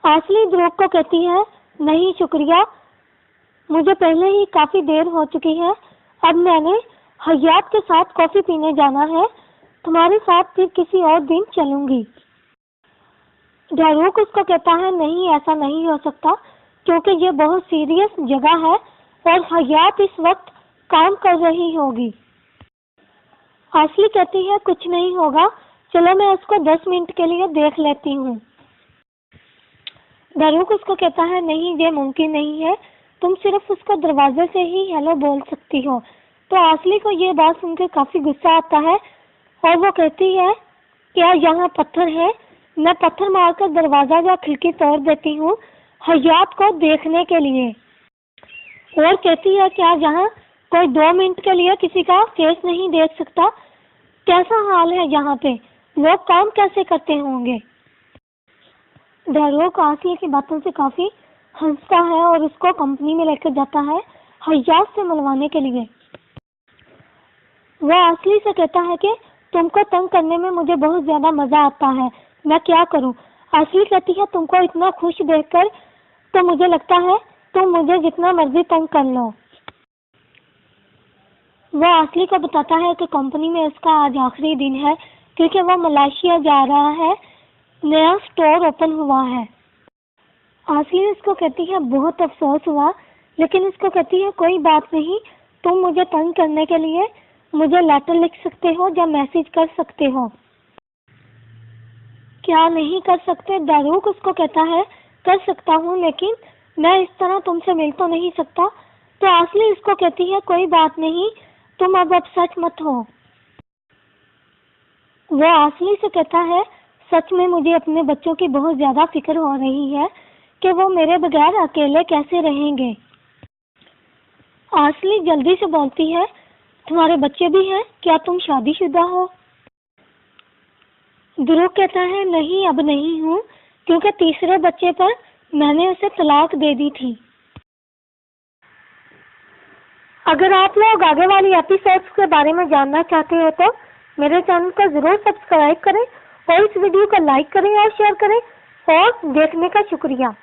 आसली ध्रुव को कहती है, नहीं शुक्रिया, मुझे पहले ही काफी देर हो चुकी है। अब मैंने हयात के साथ कॉफी पीने जाना है। तुम्हारे साथ फिर किसी और दिन चलूंगी। ध्रुव उसको कहता है, नहीं ऐसा नहीं हो सकता, क्योंकि ये बहुत सीरियस जगह है और हयात इस वक्त काम कर रही होगी। आसली कहती है, कुछ नहीं होगा, चलो मैं उसको 10 मिनट के लिए देख लेती हूँ। ध्रुव उसको कहता है, नहीं ये मुमकिन नहीं है, तुम सिर्फ उसको दरवाजे से ही हेलो बोल सकती हो। तो आसली को ये बात सुनकर काफी गुस्सा आता है और वो कहती है, क्या यहाँ पत्थर है? मैं पत्थर मारकर दरवाजा या खिड़की तोड़ देती हूँ हयात को देखने के लिए। और कहती है, क्या यहाँ कोई 2 मिनट के लिए किसी का फेस नहीं देख सकता? कैसा हाल है यहाँ पे, लोग काम कैसे करते होंगे? ध्रुव आसली की बातों से काफी हंसता है और उसको कंपनी में लेकर जाता है हयात से मिलवाने के लिए। वह आसली से कहता है कि तुमको तंग करने में मुझे बहुत ज्यादा मजा आता है, मैं क्या करूं? आसली कहती है, तुमको इतना खुश देखकर तो मुझे लगता है तुम मुझे जितना मर्जी तंग कर लो। वह आसली को बताता है कि कंपनी में उसका आज आखिरी दिन है, क्योंकि वह मलेशिया जा रहा है, नया स्टोर ओपन हुआ है। आसली उसको कहती है, बहुत अफसोस हुआ, लेकिन उसको कहती है, कोई बात नहीं, तुम मुझे तंग करने के लिए मुझे लेटर लिख सकते हो या मैसेज कर सकते हो। क्या नहीं कर सकते? ध्रुव उसको कहता है, कर सकता हूँ, लेकिन मैं इस तरह तुमसे मिल तो नहीं सकता। तो आसली उसको कहती है, कोई बात नहीं, तुम अब सच मत हो। वो आसली से कहता है, सच में मुझे अपने बच्चों की बहुत ज्यादा फिक्र हो रही है कि वो मेरे बगैर अकेले कैसे रहेंगे। आसली जल्दी से बोलती है, तुम्हारे बच्चे भी हैं? क्या तुम शादीशुदा हो? ध्रुव कहता है, नहीं अब नहीं हूँ, क्योंकि तीसरे बच्चे पर मैंने उसे तलाक दे दी थी। अगर आप लोग आगे वाली एपिसोड्स के बारे में जानना चाहते हो तो मेरे चैनल को जरूर सब्सक्राइब करें और इस वीडियो को लाइक करें और शेयर करें। और देखने का शुक्रिया।